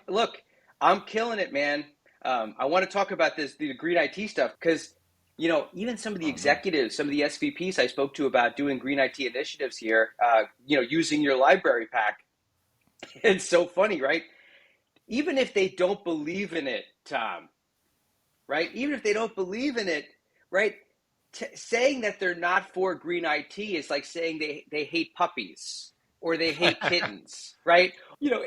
Look, I'm killing it, man. I want to talk about the green IT stuff, because even some of the Oh, nice. executives, some of the SVPs I spoke to about doing green IT initiatives here, using your library pack. It's so funny, right? Even if they don't believe in it, Tom, right? Even if they don't believe in it, right? Saying that they're not for green IT is like saying they hate puppies or they hate kittens, right? You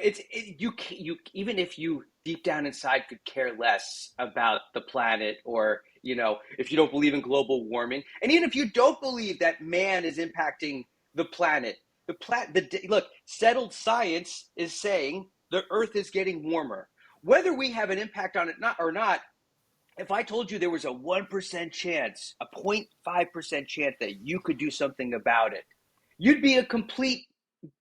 even if you deep down inside could care less about the planet, or if you don't believe in global warming, and even if you don't believe that man is impacting the planet, look, settled science is saying the Earth is getting warmer. Whether we have an impact on it or not, if I told you there was a 1% chance, a 0.5% chance that you could do something about it, you'd be a complete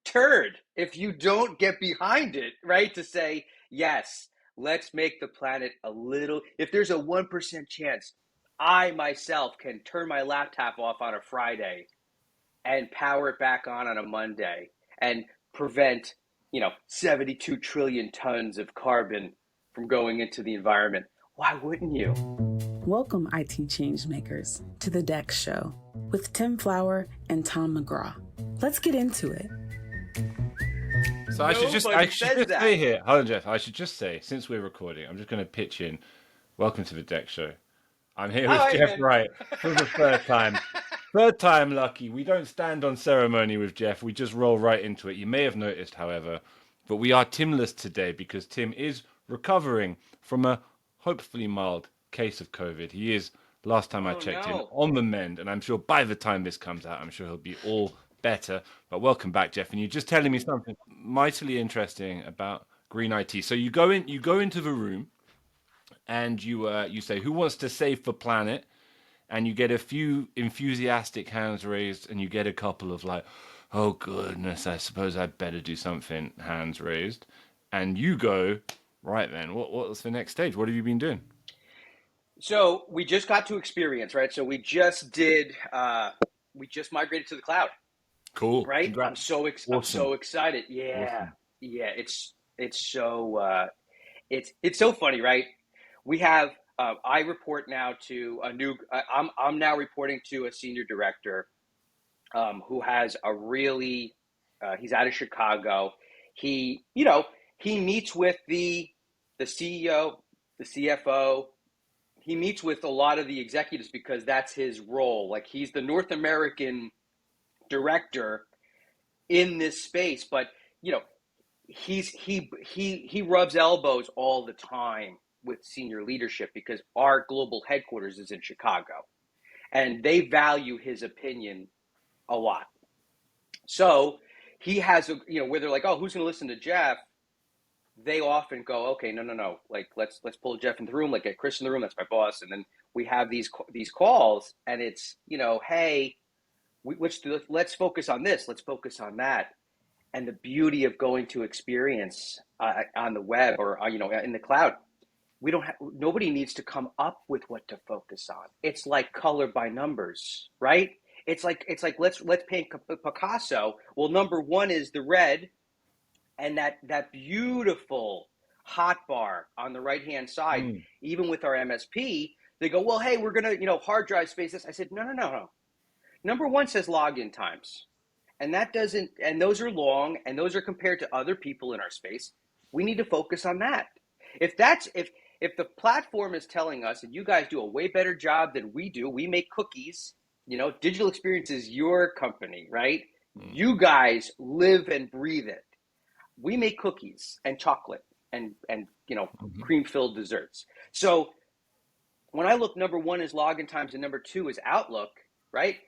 turd if you don't get behind it, right? To say, yes, let's make the planet a little, if there's a 1% chance, I myself can turn my laptop off on a Friday and power it back on a Monday and prevent, 72 trillion tons of carbon from going into the environment. Why wouldn't you? Welcome, IT changemakers, to the DEX Show with Tim Flower and Tom McGraw. Let's get into it. So I should just say here, hold on, Geoff. I should just say, since we're recording, I'm just going to pitch in. Welcome to the DEX Show. I'm here with Geoff Wright for the third time. Third time lucky. We don't stand on ceremony with Geoff. We just roll right into it. You may have noticed, however, but we are Timless today because Tim is recovering from a hopefully mild case of COVID. He is, last time I checked in, on the mend, and I'm sure by the time this comes out, I'm sure he'll be all better. But welcome back, Geoff, and you're just telling me something mightily interesting about green IT. So you go into the room, and you say, "Who wants to save the planet?" And you get a few enthusiastic hands raised, and you get a couple of like, "Oh goodness, I suppose I'd better do something," hands raised, and you go, "Right then, what's the next stage? What have you been doing?" So we just got to experience, right? So we just migrated to the cloud. Cool. Right? Congrats. I'm so excited. Yeah. Awesome. Yeah. It's so funny, right? We have, I report now to I'm now reporting to a senior director, who has a really, he's out of Chicago. He meets with the CEO, the CFO. He meets with a lot of the executives because that's his role. Like, he's the North American director in this space, but he rubs elbows all the time with senior leadership because our global headquarters is in Chicago, and they value his opinion a lot. So he has where they're like, "Oh, who's going to listen to Geoff?" They often go, "Okay, no, like let's pull Geoff in the room, like get Chris in the room, that's my boss," and then we have these calls, and it's hey, let's focus on this, let's focus on that. And the beauty of going to experience on the web, or in the cloud, nobody needs to come up with what to focus on. It's like color by numbers, right? It's like let's paint Picasso. Well, number one is the red, and that beautiful hot bar on the right hand side. Even with our MSP, they go, "Well, hey, we're gonna hard drive space this." I said, no. Number one says login times. And those are long, and those are compared to other people in our space. We need to focus on that. If the platform is telling us, and you guys do a way better job than we do, we make cookies, digital experience is your company, right? You guys live and breathe it. We make cookies and chocolate and cream filled desserts. So when I look, number one is login times and number two is Outlook, right?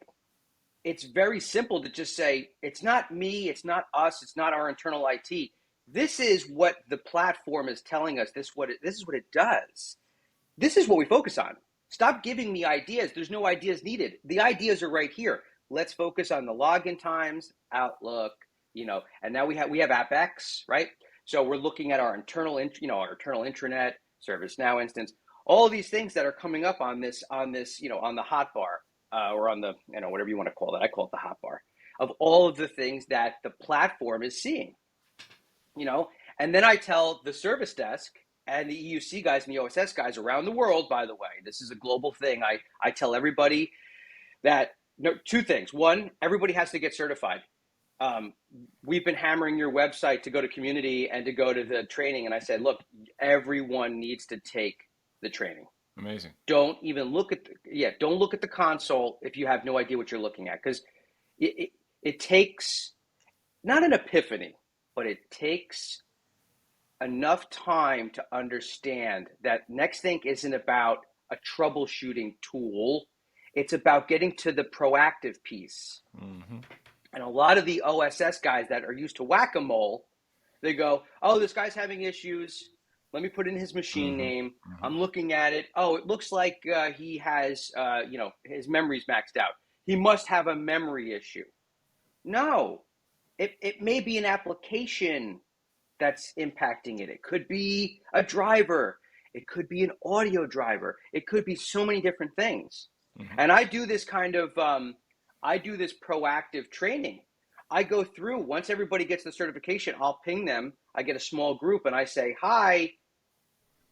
It's very simple to just say, it's not me, it's not us, it's not our internal IT. This is what the platform is telling us. This is what it does. This is what we focus on. Stop giving me ideas. There's no ideas needed. The ideas are right here. Let's focus on the login times, Outlook, and now we have AppX, right? So we're looking at our internal intranet, ServiceNow instance, all of these things that are coming up on this, on the hotbar. Or on the, whatever you want to call it. I call it the hot bar of all of the things that the platform is seeing, And then I tell the service desk and the EUC guys and the OSS guys around the world, by the way, this is a global thing. I tell everybody that two things. One, everybody has to get certified. We've been hammering your website to go to community and to go to the training. And I said, look, everyone needs to take the training. Amazing. Don't even look at don't look at the console if you have no idea what you're looking at, because it takes not an epiphany, but it takes enough time to understand that NextThink isn't about a troubleshooting tool. It's about getting to the proactive piece. Mm-hmm. And a lot of the OSS guys that are used to whack-a-mole, they go, oh, this guy's having issues. Let me put in his machine name. Mm-hmm. I'm looking at it. Oh, it looks like he has, his memory's maxed out. He must have a memory issue. No, it may be an application that's impacting it. It could be a driver. It could be an audio driver. It could be so many different things. Mm-hmm. And I do this kind of, proactive training. I go through, once everybody gets the certification, I'll ping them. I get a small group and I say, hi,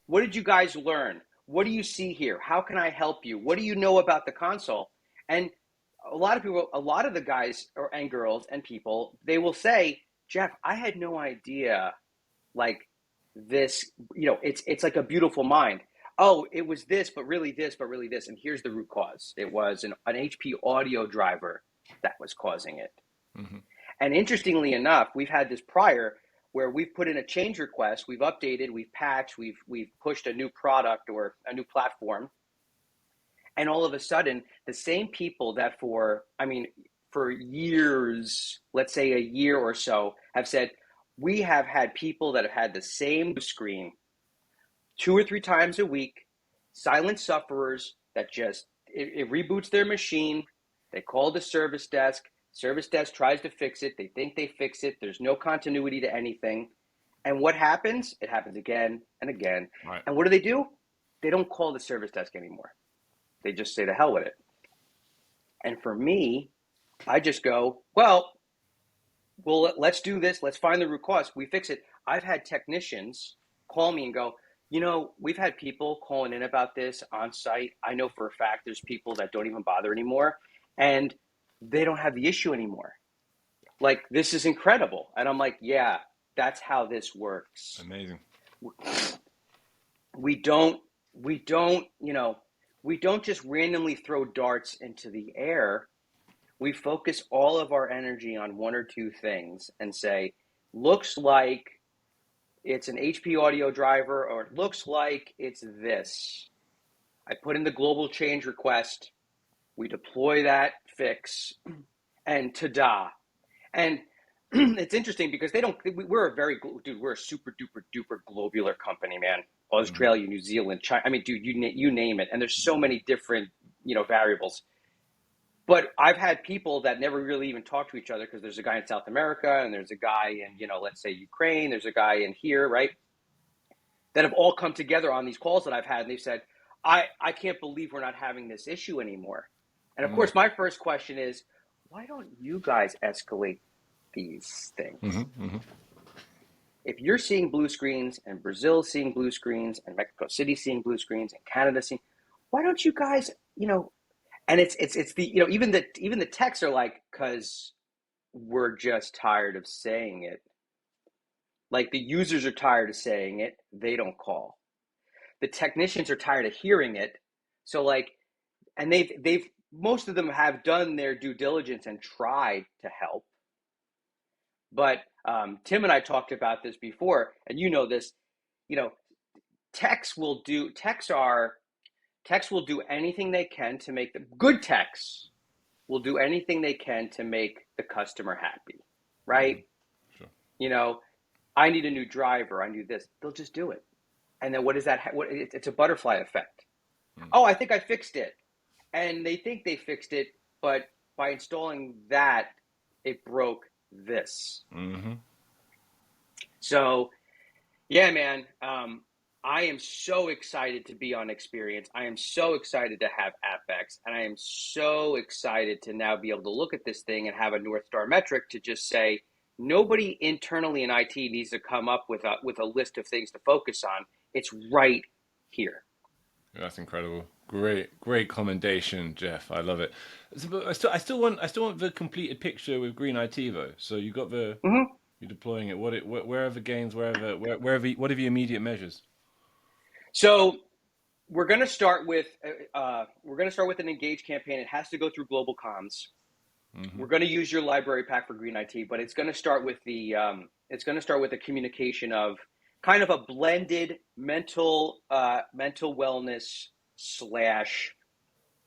what did you guys learn? What do you see here? How can I help you? What do you know about the console? And a lot of the guys and girls and people, they will say, Geoff, I had no idea like this, it's like a beautiful mind. Oh, it was this, but really this, but really this. And here's the root cause. It was an HP audio driver that was causing it. Mm-hmm. And interestingly enough, we've had this prior where we've put in a change request, we've updated, we've patched, we've pushed a new product or a new platform. And all of a sudden, the same people that for years, let's say a year or so, have said, we have had people that have had the same screen 2 or 3 times a week, silent sufferers that just, it reboots their machine. They call the service desk tries to fix it. They think they fix it. There's no continuity to anything. And what happens? It happens again and again. Right. And what do? They don't call the service desk anymore. They just say the hell with it. And for me, I just go, well, let's do this. Let's find the root cause. We fix it. I've had technicians call me and go, we've had people calling in about this on site. I know for a fact there's people that don't even bother anymore, and they don't have the issue anymore. Like, this is incredible. And I'm like, yeah, that's how this works. Amazing. We don't just randomly throw darts into the air. We focus all of our energy on 1 or 2 things and say, looks like it's an HP audio driver, or it looks like it's this. I put in the global change request. We deploy that fix, and ta-da. And it's interesting because we're a super duper duper globular company, man. Australia, New Zealand, China. I mean, dude, you name it. And there's so many different, variables. But I've had people that never really even talk to each other, because there's a guy in South America and there's a guy in, let's say Ukraine, there's a guy in here, right? That have all come together on these calls that I've had. And they've said, I can't believe we're not having this issue anymore. And of course, my first question is, why don't you guys escalate these things? Mm-hmm, mm-hmm. If you're seeing blue screens, and Brazil's seeing blue screens, and Mexico City seeing blue screens, and Canada seeing, why don't you guys, and it's the, even the techs are like, because we're just tired of saying it. Like, the users are tired of saying it, they don't call. The technicians are tired of hearing it. So and they've most of them have done their due diligence and tried to help. But Tim and I talked about this before, and this, techs will do anything they can to make good techs will do anything they can to make the customer happy, right? Sure. I need a new driver. I need this. They'll just do it. And then what is that? It's a butterfly effect. Mm-hmm. Oh, I think I fixed it. And they think they fixed it, but by installing that, it broke this. Mm-hmm. So, yeah, man, I am so excited to be on Experience. I am so excited to have AppX, and I am so excited to now be able to look at this thing and have a North Star metric to just say, nobody internally in IT needs to come up with a list of things to focus on. It's right here. That's incredible. Great commendation, Geoff. I love it. But I still want the completed picture with Green IT though. So you got the you're deploying it. Where are the gains? What are the immediate measures? So we're going to start with an engage campaign. It has to go through global comms. We're going to use your library pack for Green IT, but it's going to start with the communication of kind of a blended mental wellness /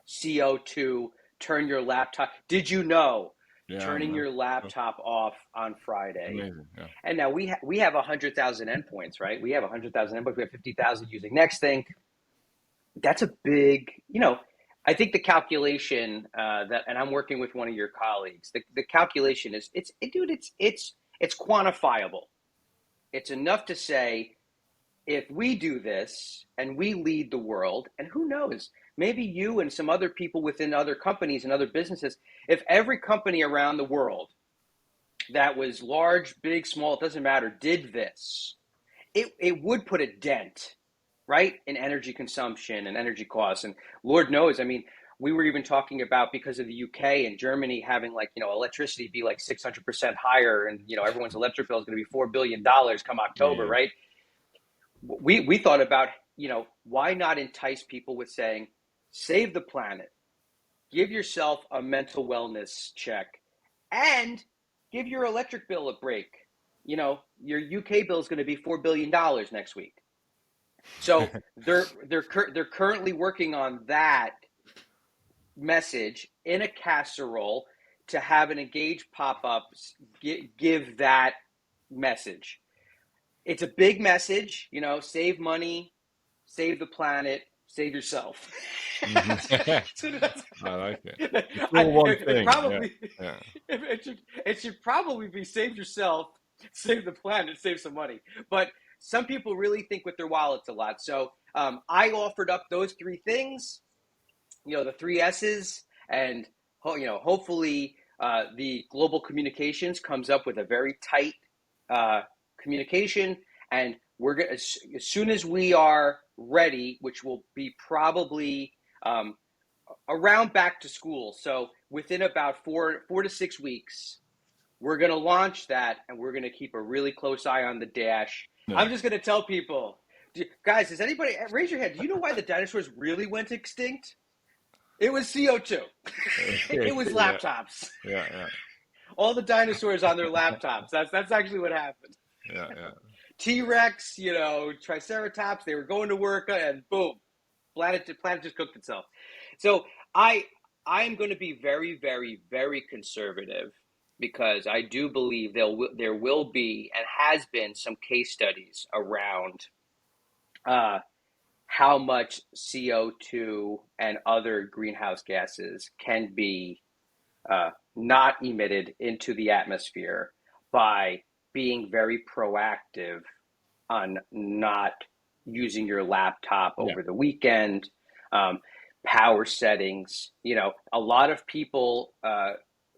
CO2. Turn your laptop. Did you know? Yeah, turning your laptop off on Friday. Amazing. Yeah. And now we have 100,000 endpoints, right? We have 100,000 endpoints. We have 50,000 using NextThink. That's a big, I think the calculation and I'm working with one of your colleagues. The calculation is it's quantifiable. It's enough to say, if we do this and we lead the world, and who knows, maybe you and some other people within other companies and other businesses, if every company around the world that was large, big, small, it doesn't matter, did this, it would put a dent, right, in energy consumption and energy costs. And Lord knows, I mean, we were even talking about, because of the UK and Germany having electricity be 600% higher, and everyone's electric bill is going to be $4 billion come October, right? We thought about, why not entice people with saying, save the planet, give yourself a mental wellness check, and give your electric bill a break. Your UK bill is going to be $4 billion next week. So they're currently working on that message in a casserole to have an engage pop-up give that message. It's a big message, save money, save the planet, save yourself. I like it. It's all one thing. It should probably be save yourself, save the planet, save some money. But some people really think with their wallets a lot. So I offered up those three things, the 3 S's, and hopefully the global communications comes up with a very tight communication, and we're gonna, as soon as we are ready, which will be probably around back to school, so within about 4 to 6 weeks, we're going to launch that, and we're going to keep a really close eye on the dash. No. I'm just going to tell people, guys, does anybody raise your hand? Do you know why the dinosaurs really went extinct? It was CO2. It was laptops. Yeah. All the dinosaurs on their laptops. That's actually what happened. Yeah. T-Rex, Triceratops, they were going to work, and boom, planet just cooked itself. So I'm going to be very, very, very conservative, because I do believe there will be and has been some case studies around how much CO2 and other greenhouse gases can be not emitted into the atmosphere by being very proactive on not using your laptop over the weekend, power settings. A lot of people,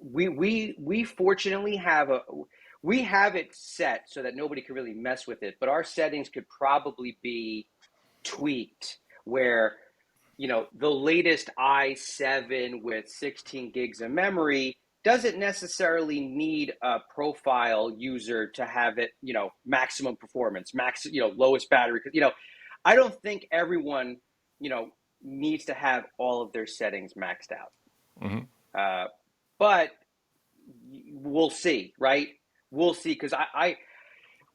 we fortunately have it set so that nobody can really mess with it, but our settings could probably be tweaked where, the latest i7 with 16 gigs of memory doesn't necessarily need a profile user to have it, maximum performance, lowest battery. I don't think everyone, needs to have all of their settings maxed out. Mm-hmm. But we'll see, right? We'll see, because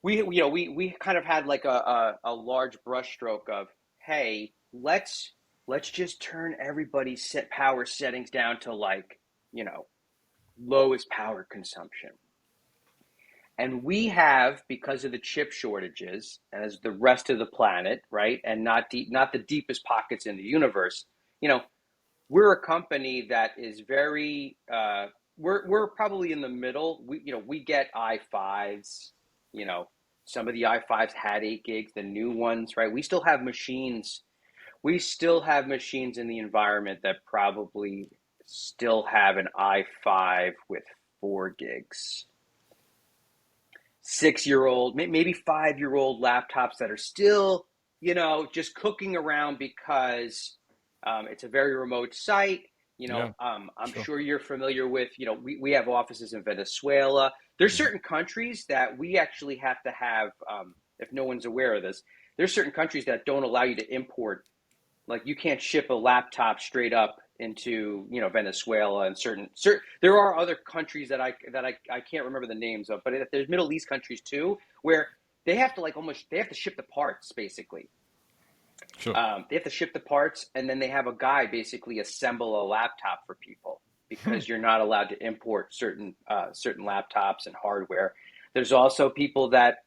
we kind of had like a large brushstroke of, hey, let's just turn everybody's set power settings down to lowest power consumption. And we have, because of the chip shortages, as the rest of the planet, right, and not the deepest pockets in the universe, we're a company that is very, we're probably in the middle. We get i5s, some of the i5s had 8 gigs, the new ones, right? We still have machines in the environment that probably still have an i5 with 4 gigs. 6-year-old, maybe 5-year-old laptops that are still, just cooking around because it's a very remote site. I'm sure you're familiar with, we have offices in Venezuela. There's certain countries that we actually have to have, if no one's aware of this, there's certain countries that don't allow you to import. Like you can't ship a laptop straight up into, Venezuela and certain there are other countries that I can't remember the names of, but there's Middle East countries too, where they have to they have to ship the parts basically. Sure. They have to ship the parts, and then they have a guy basically assemble a laptop for people because you're not allowed to import certain laptops and hardware. There's also people that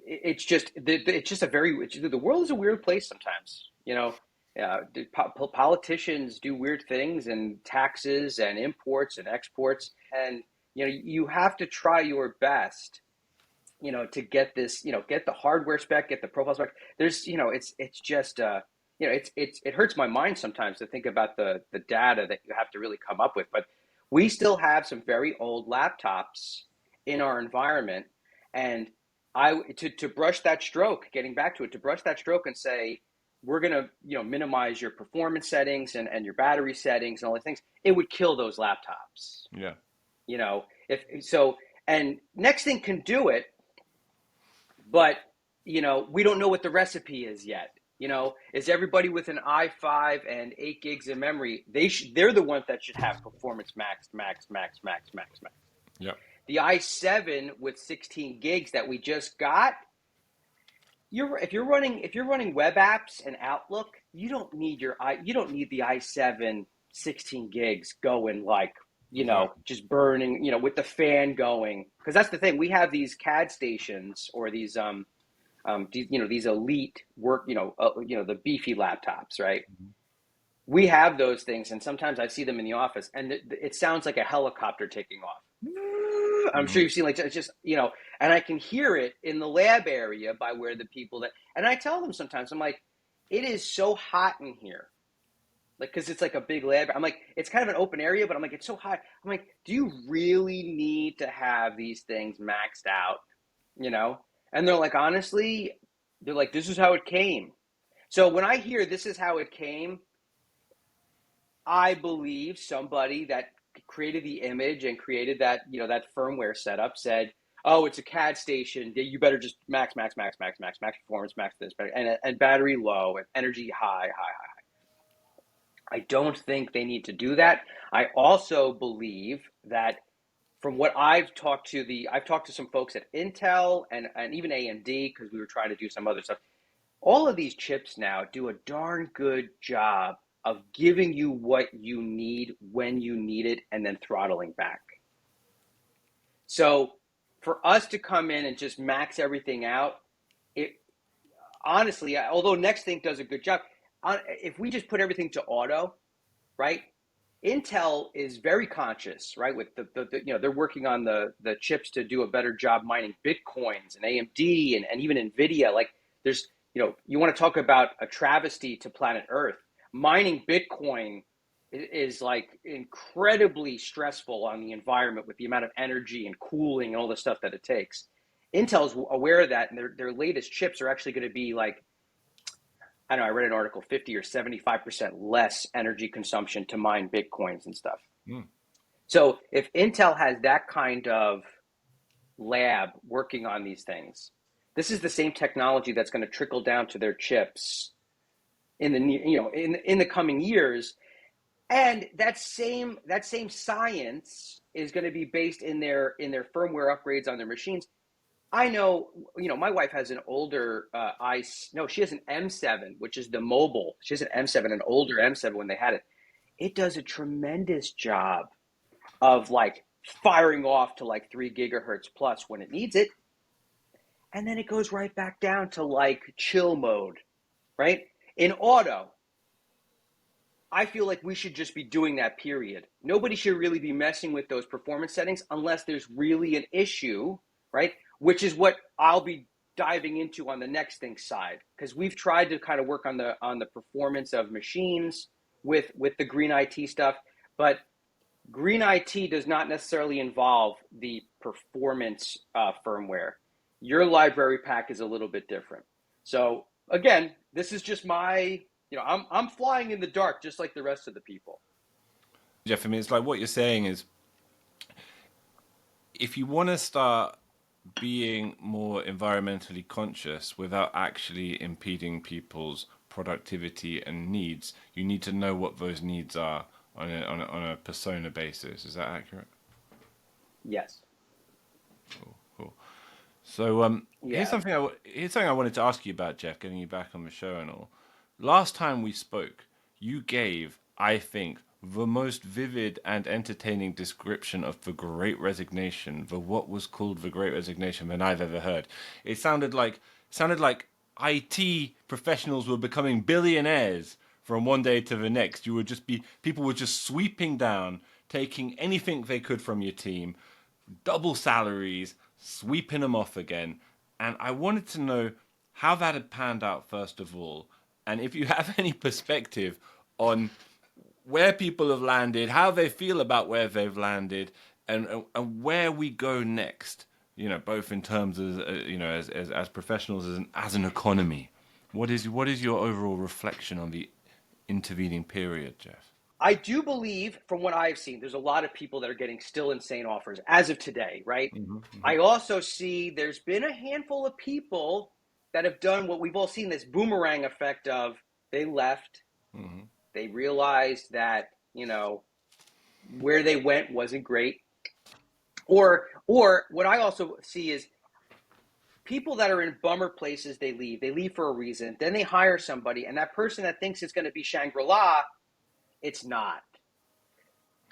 it's just the world is a weird place sometimes. Politicians do weird things, and taxes and imports and exports, and you have to try your best to get this, get the hardware spec, get the profile spec. There's, it's just, it hurts my mind sometimes to think about the data that you have to really come up with. But we still have some very old laptops in our environment. And to brush that stroke, getting back to it, to brush that stroke and say, we're going to, minimize your performance settings and your battery settings and all these things, it would kill those laptops. Yeah. And Nexthing can do it, but, we don't know what the recipe is yet. Is everybody with an i5 and 8 gigs of memory, they're the ones that should have performance max. Yeah. The i7 with 16 gigs that we just got, if you're running web apps and Outlook, you don't need the i7 16 gigs going just burning, with the fan going. Because that's the thing. We have these CAD stations or these these elite work, the beefy laptops, right? Mm-hmm. We have those things, and sometimes I see them in the office, and it sounds like a helicopter taking off. I'm sure you've seen it's just, and I can hear it in the lab area by where the people and I tell them sometimes, I'm like, it is so hot in here. Because it's like a big lab. I'm like, it's kind of an open area, but I'm like, it's so hot. I'm like, do you really need to have these things maxed out? And they're like, honestly, they're like, this is how it came. So when I hear this is how it came, I believe somebody that created the image and created that, that firmware setup said, oh, it's a CAD station. You better just max performance, max this, and battery low and energy high. I don't think they need to do that. I also believe that from what I've talked to some folks at Intel and even AMD, because we were trying to do some other stuff. All of these chips now do a darn good job of giving you what you need when you need it and then throttling back. So for us to come in and just max everything out, honestly, although Nexthing does a good job, if we just put everything to auto, right? Intel is very conscious, right? With they're working on the chips to do a better job mining Bitcoins and AMD and even NVIDIA. Like there's, you want to talk about a travesty to planet Earth. Mining Bitcoin is like incredibly stressful on the environment with the amount of energy and cooling and all the stuff that it takes. Intel's aware of that, and their latest chips are actually going to be like, I know, I read an article, 50 or 75% less energy consumption to mine Bitcoins and stuff. Mm. So if Intel has that kind of lab working on these things, this is the same technology that's going to trickle down to their chips in the coming years. And that same science is going to be based in their firmware upgrades on their machines. I know, my wife has an older she has an M7, which is the mobile. She has an M7, an older M7 when they had it. It does a tremendous job of like firing off to like 3 gigahertz plus when it needs it. And then it goes right back down to like chill mode, right? In auto, I feel like we should just be doing that, period. Nobody should really be messing with those performance settings unless there's really an issue, right? Which is what I'll be diving into on the Nexthing side, because we've tried to kind of work on the performance of machines with the green IT stuff, but Green IT does not necessarily involve the performance firmware. Your library pack is a little bit different. So again, this is just my, I'm flying in the dark just like the rest of the people. Geoff, I mean, it's like what you're saying is, if you want to start being more environmentally conscious without actually impeding people's productivity and needs, you need to know what those needs are on a persona basis. Is that accurate? Yes. Cool. So Yeah. here's something I wanted to ask you about, Geoff, getting you back on the show and all. Last time we spoke, you gave, I think, the most vivid and entertaining description of the Great Resignation, what was called the Great Resignation, than I've ever heard. It sounded like IT professionals were becoming billionaires from one day to the next. People were just sweeping down, taking anything they could from your team, double salaries, sweeping them off again. And I wanted to know how that had panned out, first of all, and if you have any perspective on where people have landed, how they feel about where they've landed, and where we go next. Both in terms of as professionals, as an economy. What is your overall reflection on the intervening period, Geoff? I do believe, from what I've seen, there's a lot of people that are getting still insane offers as of today, right? Mm-hmm. I also see there's been a handful of people that have done what we've all seen, this boomerang effect of they left. Mm-hmm. They realized that, where they went wasn't great. Or what I also see is people that are in bummer places, they leave for a reason. Then they hire somebody, and that person that thinks it's going to be Shangri-La, it's not.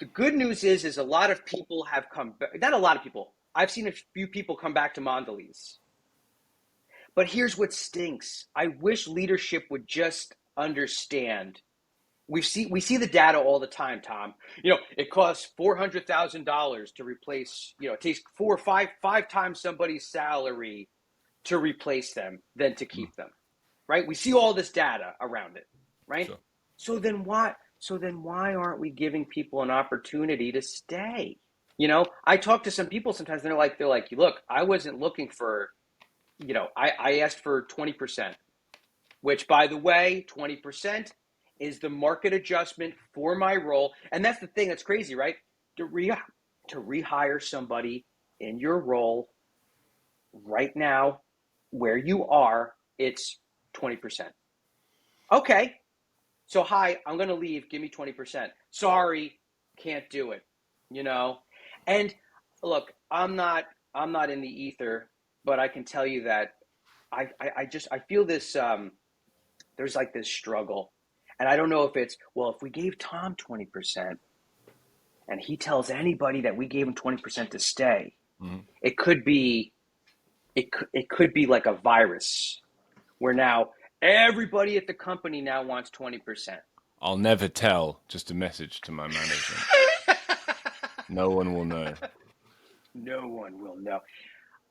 The good news is a lot of people have come back. Not a lot of people. I've seen a few people come back to Mondelēz. But here's what stinks. I wish leadership would just understand. We see the data all the time, Tom. It costs $400,000 to replace, it takes 4 or 5 times somebody's salary to replace them than to keep them, right? We see all this data around it, right? Sure. So then why aren't we giving people an opportunity to stay? I talk to some people sometimes, they're like, look, I wasn't looking for, I asked for 20%, which, by the way, 20% is the market adjustment for my role. And that's the thing that's crazy, right? To rehire somebody in your role right now, where you are, it's 20%. Okay. So, hi, I'm going to leave. Give me 20%. Sorry, can't do it. And look, I'm not in the ether, but I can tell you that I feel this, there's like this struggle. And I don't know if it's, if we gave Tom 20% and he tells anybody that we gave him 20% to stay, mm-hmm. it could be like a virus where now everybody at the company now wants 20%. I'll never tell. Just a message to my management. No one will know. No one will know.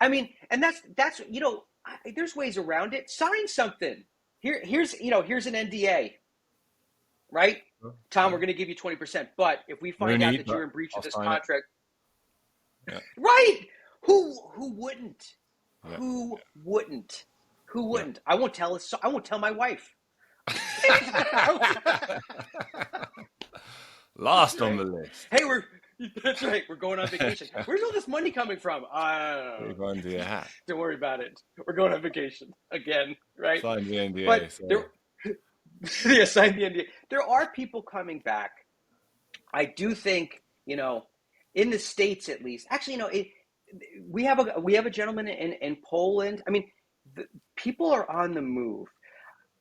I mean, and that's there's ways around it. Sign something. Here's an NDA. Right? Tom, we're going to give you 20%. But if we find out that you're in breach of this contract, right? Who wouldn't? Yeah. Who wouldn't? Yeah. I won't tell my wife. Last on the list. Hey, that's right. We're going on vacation. Where's all this money coming from? I don't know. We're going to your hat. Don't worry about it. We're going on vacation again, right? Sign the NDA. But sign the NDA. There are people coming back. I do think, in the States at least. Actually, we have a gentleman in Poland. I mean, people are on the move.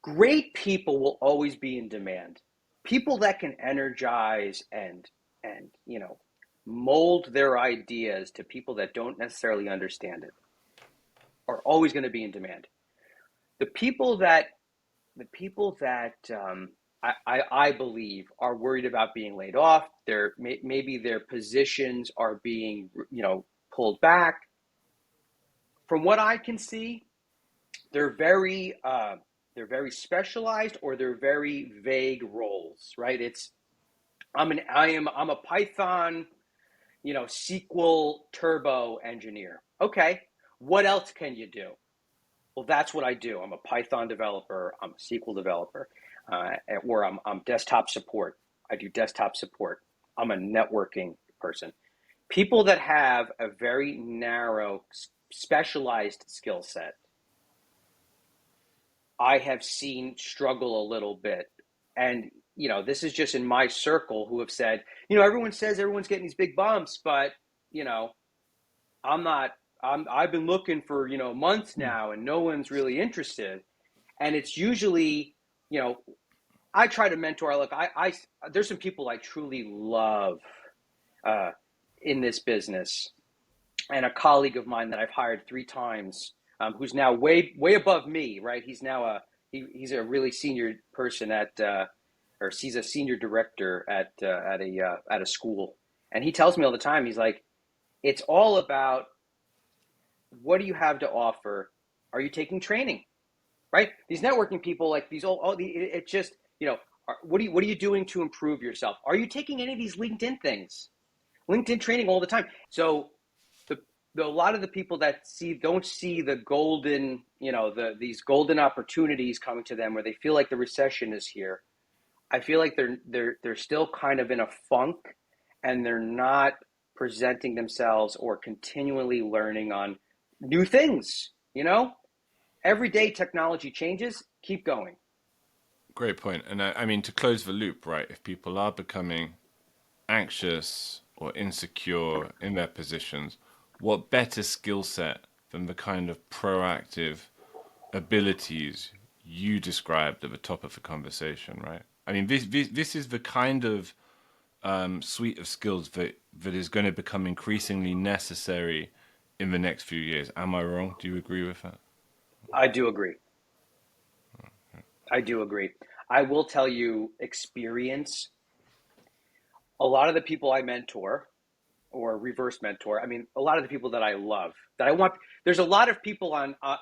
Great people will always be in demand. People that can energize and mold their ideas to people that don't necessarily understand it are always going to be in demand. The people that I believe are worried about being laid off, maybe their positions are being pulled back. From what I can see, they're very specialized or they're very vague roles, right? I'm a Python, SQL Turbo engineer. Okay, what else can you do? Well, that's what I do. I'm a Python developer. I'm a SQL developer, or I'm desktop support. I do desktop support. I'm a networking person. People that have a very narrow, specialized skill set, I have seen struggle a little bit. And, this is just in my circle who have said, everyone says everyone's getting these big bumps, but, I've been looking for, months now and no one's really interested. And it's usually, I try to mentor. Look, there's some people I truly love in this business, and a colleague of mine that I've hired 3 times, who's now way above me, right? He's now he's a really senior person or he's a senior director at a school, and he tells me all the time. He's like, it's all about what do you have to offer? Are you taking training? Right? These networking people, like these it's just, what are you doing to improve yourself? Are you taking any of these LinkedIn things? LinkedIn training all the time. So a lot of the people that don't see the golden, these golden opportunities coming to them where they feel like the recession is here. I feel like they're still kind of in a funk, and they're not presenting themselves or continually learning on new things, Every day technology changes, keep going. Great point. And I mean, to close the loop, right? If people are becoming anxious or insecure in their positions, what better skill set than the kind of proactive abilities you described at the top of the conversation, right? I mean, this is the kind of suite of skills that is going to become increasingly necessary in the next few years. Am I wrong? Do you agree with that? I do agree. I will tell you, experience. A lot of the people I mentor or reverse mentor, I mean, a lot of the people that I love, that I want, there's a lot of people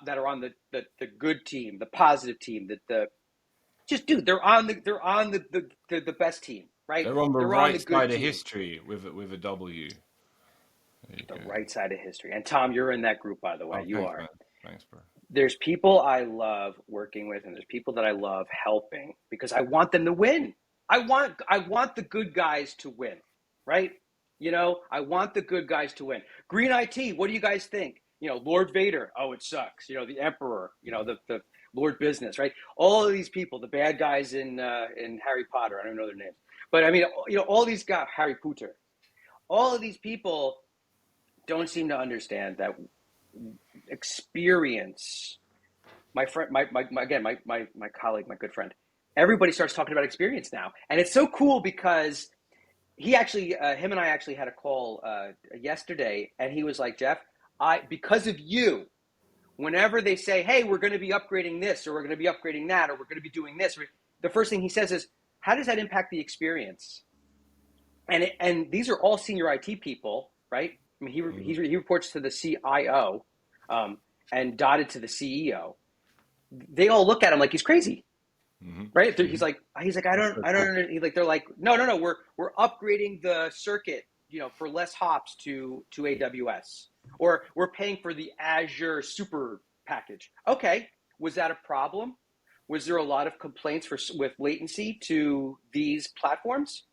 that are on the good team, the positive team, they're on the best team, right? They're on the right side of history with a W. The right side of history. And Tom, you're in that group, by the way. You are. Man. Thanks, bro. There's people I love working with, and there's people that I love helping because I want them to win. I want the good guys to win, right? I want the good guys to win. Green IT, what do you guys think? Lord Vader, oh, it sucks. The Emperor, the Lord Business, right? All of these people, the bad guys in Harry Potter, I don't know their names, but I mean, all these guys, Harry Potter, all of these people don't seem to understand that experience. My friend, my colleague, my good friend, everybody starts talking about experience now, and it's so cool because he actually, him and I actually had a call yesterday, and he was like, Geoff, because of you, whenever they say, hey, we're going to be upgrading this, or we're going to be upgrading that, or we're going to be doing this, the first thing he says is, how does that impact the experience? And these are all senior IT people, right? I mean, he reports to the CIO, and dotted to the CEO. They all look at him like he's crazy. Right? He's like, I don't know. He's like, they're like, no, we're upgrading the circuit, for less hops to AWS, or we're paying for the Azure super package. Okay. Was that a problem? Was there a lot of complaints with latency to these platforms?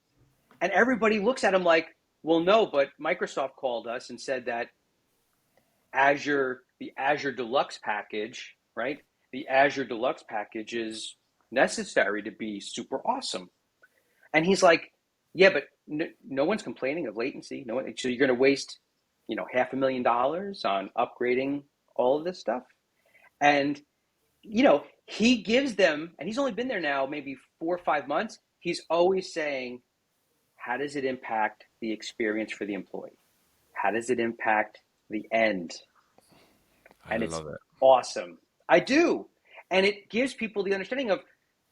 And everybody looks at him like, well, no, but Microsoft called us and said that the Azure Deluxe package, right? The Azure Deluxe package is necessary to be super awesome. And he's like, yeah, but no one's complaining of latency. No one, so you're going to waste, $500,000 on upgrading all of this stuff. And, he gives them, and he's only been there now maybe 4 or 5 months. He's always saying, how does it impact the experience for the employee? How does it impact the end? And it's awesome. I do. And it gives people the understanding of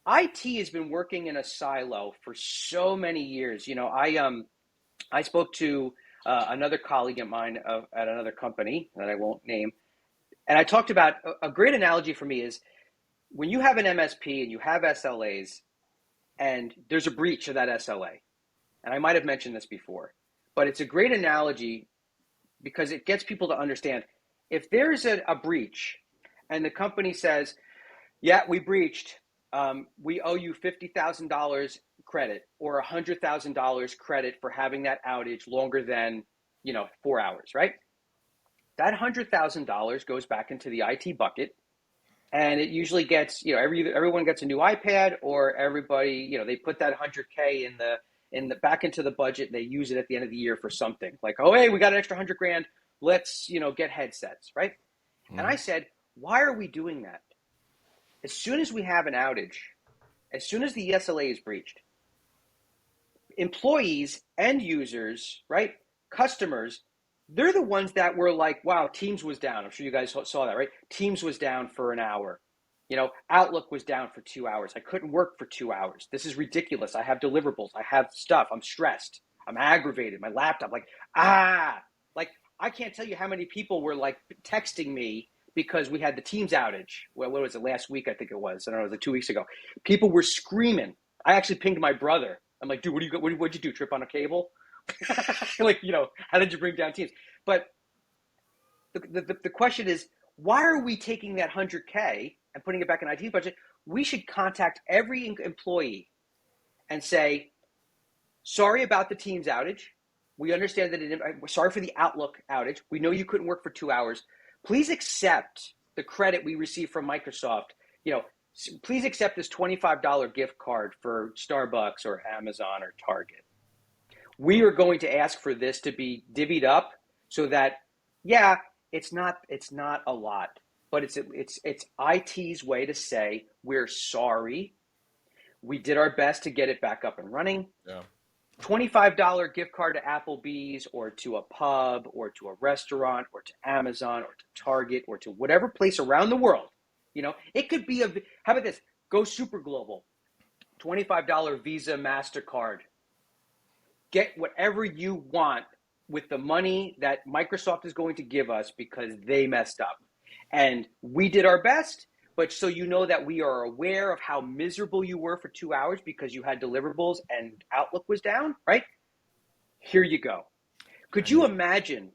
IT has been working in a silo for so many years. I spoke to another colleague of mine at another company that I won't name. And I talked about a great analogy for me is when you have an MSP and you have SLAs and there's a breach of that SLA, and I might have mentioned this before, but it's a great analogy because it gets people to understand if there's a breach and the company says, yeah, we breached, we owe you $50,000 credit or $100,000 credit for having that outage longer than 4 hours, right? That $100,000 goes back into the IT bucket, and it usually gets everyone gets a new iPad, or everybody they put that $100K in the back into the budget, and they use it at the end of the year for something like, oh hey, we got an extra $100,000, let's get headsets, right? And I said, why are we doing that? As soon as we have an outage, as soon as the SLA is breached, employees, end users, right, customers, they're the ones that were like, wow, Teams was down. I'm sure you guys saw that, right? Teams was down for an hour. Outlook was down for 2 hours. I couldn't work for 2 hours. This is ridiculous. I have deliverables. I have stuff. I'm stressed. I'm aggravated. My laptop, like I can't tell you how many people were like texting me because we had the Teams outage. Well, what was it, last week? I think it was. I don't know, it was like 2 weeks ago. People were screaming. I actually pinged my brother. I'm like, dude, what'd you do? Trip on a cable? Like, how did you bring down Teams? But the question is, why are we taking that $100K and putting it back in IT budget? We should contact every employee and say, sorry about the Teams outage. We understand that sorry for the Outlook outage. We know you couldn't work for 2 hours. Please accept the credit we received from Microsoft. Please accept this $25 gift card for Starbucks or Amazon or Target. We are going to ask for this to be divvied up so that, yeah, it's not a lot, but it's IT's way to say we're sorry. We did our best to get it back up and running. Yeah. $25 gift card to Applebee's or to a pub or to a restaurant or to Amazon or to Target or to whatever place around the world. It could be how about this? Go super global. $25 Visa, MasterCard. Get whatever you want with the money that Microsoft is going to give us because they messed up. And we did our best, but so you know that we are aware of how miserable you were for 2 hours because you had deliverables and Outlook was down, right? Here you go. Could you imagine?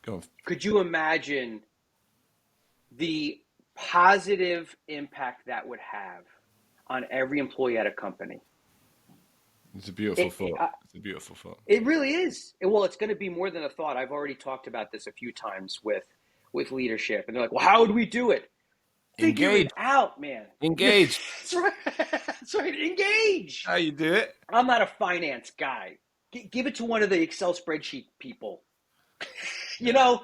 Go. Could you imagine the positive impact that would have on every employee at a company? It's a beautiful thought. It's a beautiful thought. It really is. Well, it's going to be more than a thought. I've already talked about this a few times with leadership, and they're like, "Well, how would we do it?" Figure it out, man. Engage. That's right. That's right. Engage. How you do it? I'm not a finance guy. Give it to one of the Excel spreadsheet people.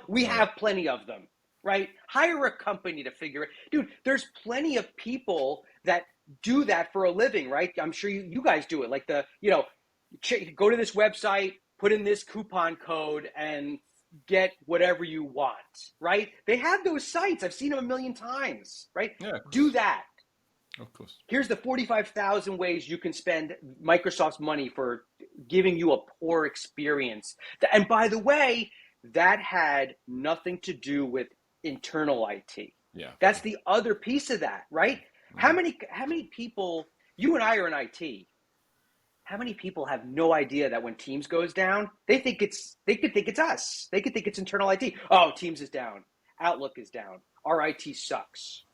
We have plenty of them, right? Hire a company to figure it. Dude, there's plenty of people that do that for a living, right? I'm sure you guys do it. Like go to this website, put in this coupon code, and get whatever you want, right? They have those sites. I've seen them a million times, right? Yeah, do that. Of course. Here's the 45,000 ways you can spend Microsoft's money for giving you a poor experience. And by the way, that had nothing to do with internal IT. Yeah. That's the other piece of that, right? How many people, you and I are in IT, how many people have no idea that when Teams goes down, they could think it's us. They could think it's internal IT. Oh, Teams is down. Outlook is down. Our IT sucks.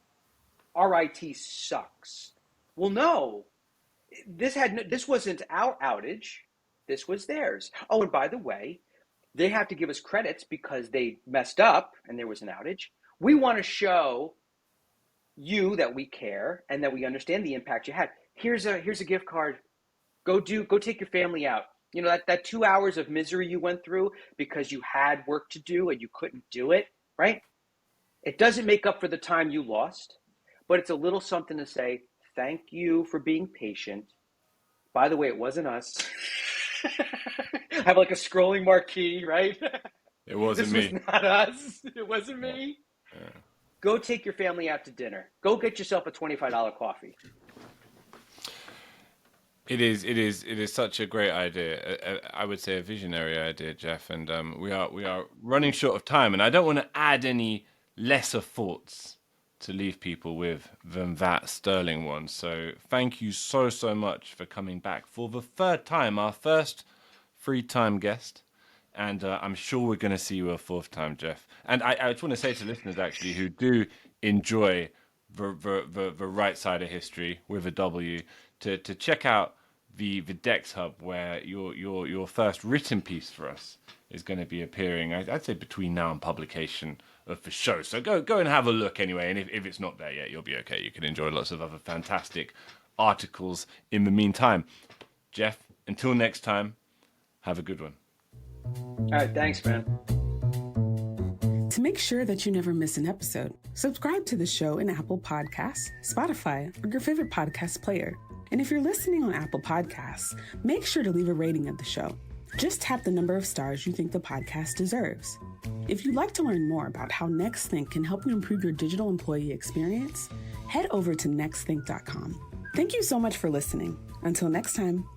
Our IT sucks. Well, no, this wasn't our outage. This was theirs. Oh, and by the way, they have to give us credits because they messed up and there was an outage. We want to show you that we care and that we understand the impact you had. Here's a gift card. Go take your family out. That 2 hours of misery you went through because you had work to do and you couldn't do it, right? It doesn't make up for the time you lost, but it's a little something to say, thank you for being patient. By the way, it wasn't us. I have like a scrolling marquee, right? It wasn't me. This was not us. It wasn't me. Yeah. Go take your family out to dinner. Go get yourself a $25 coffee. It is such a great idea. I would say a visionary idea, Geoff. And we are running short of time, and I don't want to add any lesser thoughts to leave people with than that sterling one. So thank you so much for coming back for the third time, our first 3-time guest. And I'm sure we're going to see you a 4th time, Geoff. And I just want to say to listeners, actually, who do enjoy the right side of history with a W, to check out the DEX Hub, where your first written piece for us is going to be appearing, I'd say, between now and publication of the show. So go and have a look anyway. And if it's not there yet, you'll be okay. You can enjoy lots of other fantastic articles in the meantime. Geoff, until next time, have a good one. All right, thanks, man. To make sure that you never miss an episode, subscribe to the show in Apple Podcasts, Spotify, or your favorite podcast player. And if you're listening on Apple Podcasts, make sure to leave a rating of the show. Just tap the number of stars you think the podcast deserves. If you'd like to learn more about how NextThink can help you improve your digital employee experience, head over to nextthink.com. Thank you so much for listening. Until next time.